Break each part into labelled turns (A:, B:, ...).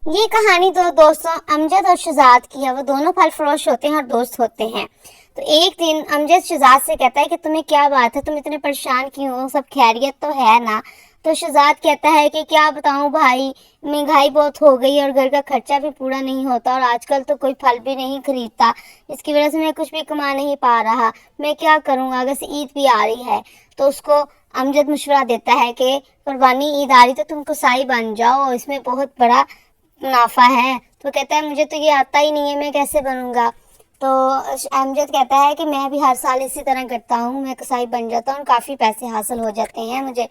A: یہ کہانی دو دوستوں امجد اور شہزاد کی ہے۔ وہ دونوں پھل فروش ہوتے ہیں اور دوست ہوتے ہیں۔ تو ایک دن امجد شہزاد سے کہتا ہے کہ تمہیں کیا بات ہے، تم اتنے پریشان کیوں ہو، سب خیریت تو ہے نا؟ تو شہزاد کہتا ہے کہ کیا بتاؤں بھائی، مہنگائی بہت ہو گئی اور گھر کا خرچہ بھی پورا نہیں ہوتا، اور آج کل تو کوئی پھل بھی نہیں خریدتا، اس کی وجہ سے میں کچھ بھی کما نہیں پا رہا، میں کیا کروں، آگے سے عید بھی آ رہی ہے۔ تو اس کو امجد مشورہ دیتا ہے کہ قربانی عید آ رہی تو تم قصائی بن جاؤ، اس میں بہت بڑا منافع ہے۔ تو کہتا ہے مجھے تو یہ آتا ہی نہیں ہے، میں کیسے بنوں گا؟ تو امجد کہتا ہے کہ میں بھی ہر سال اسی طرح کرتا ہوں، میں قصائی بن جاتا ہوں، کافی پیسے حاصل ہو جاتے ہیں مجھے،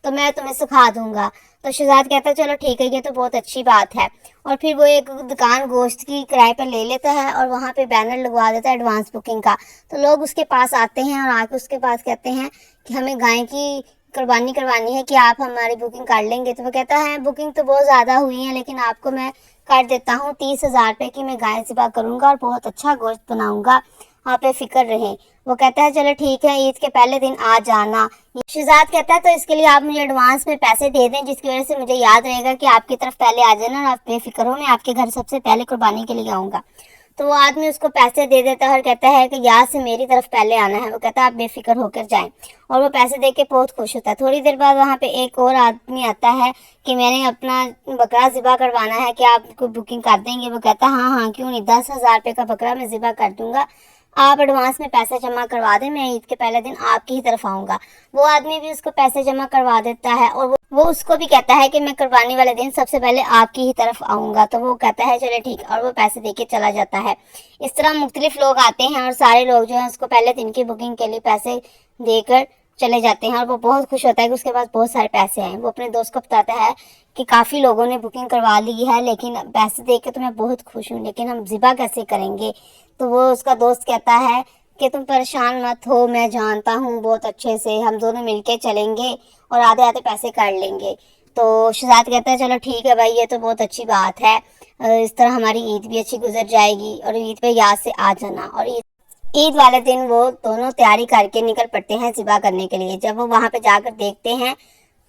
A: تو میں تمہیں سکھا دوں گا۔ تو شہزاد کہتا ہے چلو ٹھیک ہے، یہ تو بہت اچھی بات ہے۔ اور پھر وہ ایک دکان گوشت کی کرائے پر لے لیتا ہے اور وہاں پہ بینر لگوا دیتا ہے ایڈوانس بکنگ کا۔ تو لوگ اس کے پاس آتے ہیں اور آ کے اس کے پاس کہتے ہیں کہ ہمیں گائے کی قربانی کروانی ہے کہ آپ ہماری بکنگ کر لیں گے؟ تو وہ کہتا ہے بکنگ تو بہت زیادہ ہوئی ہے، لیکن آپ کو میں کر دیتا ہوں 30,000 روپے کی، میں گائے ذبح کروں گا اور بہت اچھا گوشت بناؤں گا، آپ بے فکر رہیں۔ وہ کہتا ہے چلو ٹھیک ہے، عید کے پہلے دن آ جانا۔ شہزاد کہتا ہے تو اس کے لیے آپ مجھے ایڈوانس میں پیسے دے دیں، جس کی وجہ سے مجھے یاد رہے گا کہ آپ کی طرف پہلے آ جانا اور آپ بے فکر ہو، میں آپ کے گھر سب سے پہلے قربانی کے لیے آؤں گا۔ تو وہ آدمی اس کو پیسے دے دیتا ہے اور کہتا ہے کہ یاد سے میری طرف پہلے آنا ہے۔ وہ کہتا ہے آپ بے فکر ہو کر جائیں، اور وہ پیسے دے کے بہت خوش ہوتا ہے۔ تھوڑی دیر بعد وہاں پہ ایک اور آدمی آتا ہے کہ میں نے اپنا بکرا ذبح کروانا ہے، کہ آپ کو بکنگ کر دیں گے؟ وہ کہتا ہے ہاں ہاں کیوں نہیں، 10,000 روپے کا بکرا میں ذبح کر دوں گا، آپ ایڈوانس میں پیسے جمع کروا دیں، میں عید کے پہلے دن آپ کی ہی طرف آؤں گا۔ وہ آدمی بھی اس کو پیسے جمع کروا دیتا ہے، اور وہ اس کو بھی کہتا ہے کہ میں قربانی والے دن سب سے پہلے آپ کی ہی طرف آؤں گا۔ تو وہ کہتا ہے چلے ٹھیک، اور وہ پیسے دے کے چلا جاتا ہے۔ اس طرح مختلف لوگ آتے ہیں اور سارے لوگ جو ہیں اس کو پہلے دن کی بکنگ کے لیے پیسے دے کر چلے جاتے ہیں، اور وہ بہت خوش ہوتا ہے کہ اس کے پاس بہت سارے پیسے ہیں۔ وہ اپنے دوست کو بتاتا ہے کہ کافی لوگوں نے بکنگ کروا لی ہے، لیکن پیسے دے کے تو میں بہت خوش ہوں، لیکن ہم ذبح کیسے کریں گے؟ تو وہ اس کا دوست کہتا ہے کہ تم پریشان مت ہو، میں جانتا ہوں بہت اچھے سے، ہم دونوں مل کے چلیں گے اور آدھے آدھے پیسے کر لیں گے۔ تو شہزاد کہتا ہے چلو ٹھیک ہے بھائی، یہ تو بہت اچھی بات ہے، اس طرح ہماری عید بھی اچھی گزر جائے گی، اور عید پہ یاد سے آ جانا۔ اور عید والے دن وہ دونوں تیاری کر کے نکل پڑتے ہیں ذبح کرنے کے لیے۔ جب وہ وہاں پہ جا کر دیکھتے ہیں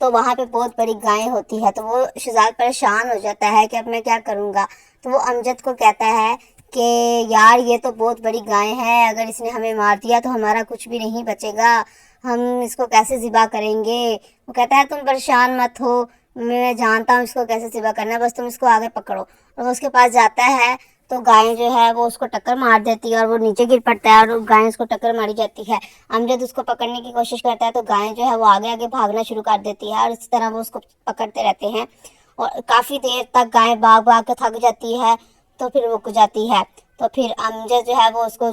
A: تو وہاں پہ بہت بڑی گائے ہوتی ہے، تو وہ شہزاد پریشان ہو جاتا ہے کہ اب میں کیا کروں گا؟ تو وہ امجد کو کہتا ہے کہ یار یہ تو بہت بڑی گائے ہے، اگر اس نے ہمیں مار دیا تو ہمارا کچھ بھی نہیں بچے گا، ہم اس کو کیسے ذبح کریں گے؟ وہ کہتا ہے تم پریشان مت ہو، میں جانتا ہوں اس کو کیسے ذبح کرنا ہے، بس تم اس کو آگے پکڑو۔ اور وہ اس کے پاس جاتا ہے تو گائے جو ہے وہ اس کو ٹکر مار دیتی ہے اور وہ نیچے گر پڑتا ہے، اور گائے اس کو ٹکر ماری جاتی ہے۔ امجد اس کو پکڑنے کی کوشش کرتا ہے تو گائے جو ہے وہ آگے آگے بھاگنا شروع کر دیتی ہے، اور اس طرح وہ اس کو پکڑتے رہتے ہیں، اور کافی دیر تک گائے بھاگ بھاگ کے تھک جاتی ہے، تو پھر رک جاتی ہے۔ تو پھر امجد جو ہے وہ اس کو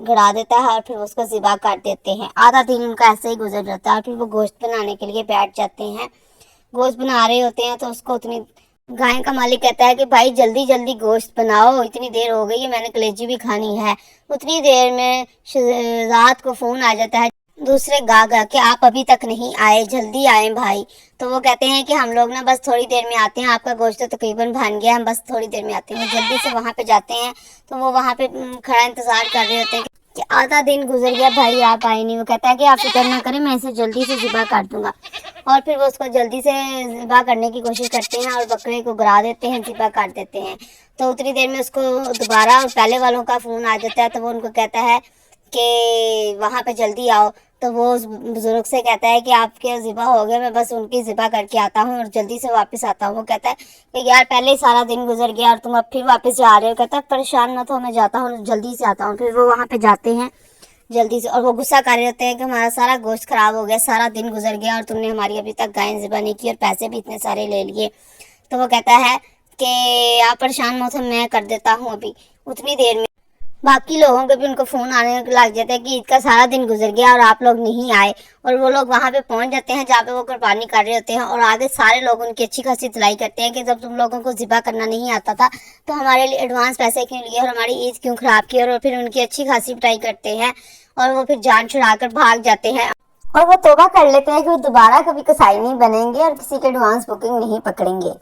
A: گڑا دیتا ہے اور پھر اس کو ذبح کر دیتے ہیں۔ آدھا دن ان کا ایسے ہی گزر جاتا ہے، اور پھر وہ گوشت بنانے کے لیے بیٹھ جاتے ہیں۔ گوشت بنا رہے ہوتے ہیں تو اس کو اتنی گائے کا مالک کہتا ہے کہ بھائی جلدی جلدی گوشت بناؤ، اتنی دیر ہو گئی ہے، میں نے کلیجی بھی کھانی ہے۔ اتنی دیر میں شہزاد کو فون آ جاتا ہے دوسرے گاہ کہ آپ ابھی تک نہیں آئے، جلدی آئیں بھائی۔ تو وہ کہتے ہیں کہ ہم لوگ نا بس تھوڑی دیر میں آتے ہیں، آپ کا گوشت تو تقریباً بن گیا، ہم بس تھوڑی دیر میں آتے ہیں۔ جلدی سے وہاں پہ جاتے ہیں تو وہ وہاں پہ کھڑا انتظار کر رہے ہوتے ہیں کہ آدھا دن گزر گیا بھائی آپ آئے نہیں۔ وہ کہتا ہے کہ آپ فکر نہ کریں، میں اسے جلدی سے ذبح کر دوں گا۔ اور پھر وہ اس کو جلدی سے ذبح کرنے کی کوشش کرتے ہیں اور بکرے کو گرا دیتے ہیں، ذبح کر دیتے ہیں۔ تو اتنی دیر میں اس کو دوبارہ پہلے والوں کا فون آ جاتا ہے، تو وہ ان کو کہتا ہے کہ وہاں پہ جلدی آؤ۔ تو وہ اس بزرگ سے کہتا ہے کہ آپ کے ذبح ہو گئے، میں بس ان کی ذبح کر کے آتا ہوں اور جلدی سے واپس آتا ہوں۔ وہ کہتا ہے کہ یار پہلے ہی سارا دن گزر گیا اور تم اب پھر واپس جا رہے ہو۔ کہتا ہے پریشان مت ہو، میں جاتا ہوں، جلدی سے آتا ہوں۔ پھر وہ وہاں پہ جاتے ہیں جلدی سے، اور وہ غصہ کر رہے ہوتے ہیں کہ ہمارا سارا گوشت خراب ہو گیا، سارا دن گزر گیا اور تم نے ہماری ابھی تک گائے ذبح نہیں کی اور پیسے بھی اتنے سارے لے لیے۔ تو وہ کہتا ہے کہ آپ پریشان مت ہو، میں کر دیتا ہوں ابھی۔ اتنی دیر میں باقی لوگوں کے بھی ان کو فون آنے لگ جاتا ہے کہ عید کا سارا دن گزر گیا اور آپ لوگ نہیں آئے، اور وہ لوگ وہاں پہ پہنچ جاتے ہیں جہاں پہ وہ قربانی کر رہے ہوتے ہیں، اور آگے سارے لوگ ان کی اچھی خاصی دلائی کرتے ہیں کہ جب تم لوگوں کو ذبح کرنا نہیں آتا تھا تو ہمارے لیے ایڈوانس پیسے کیوں لیے اور ہماری عید کیوں خراب کی، اور پھر ان کی اچھی خاصی پٹائی کرتے ہیں، اور وہ پھر جان چھڑا کر بھاگ جاتے ہیں، اور وہ توبہ کر لیتے ہیں کہ وہ دوبارہ کبھی قصائی نہیں بنیں گے اور کسی کے ایڈوانس بکنگ نہیں پکڑیں گے۔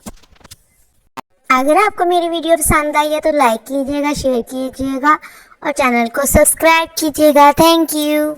A: اگر آپ کو میری ویڈیو پسند آئی ہے تو لائک کیجیے گا، شیئر کیجیے گا اور چینل کو سبسکرائب کیجیے گا۔ Thank you.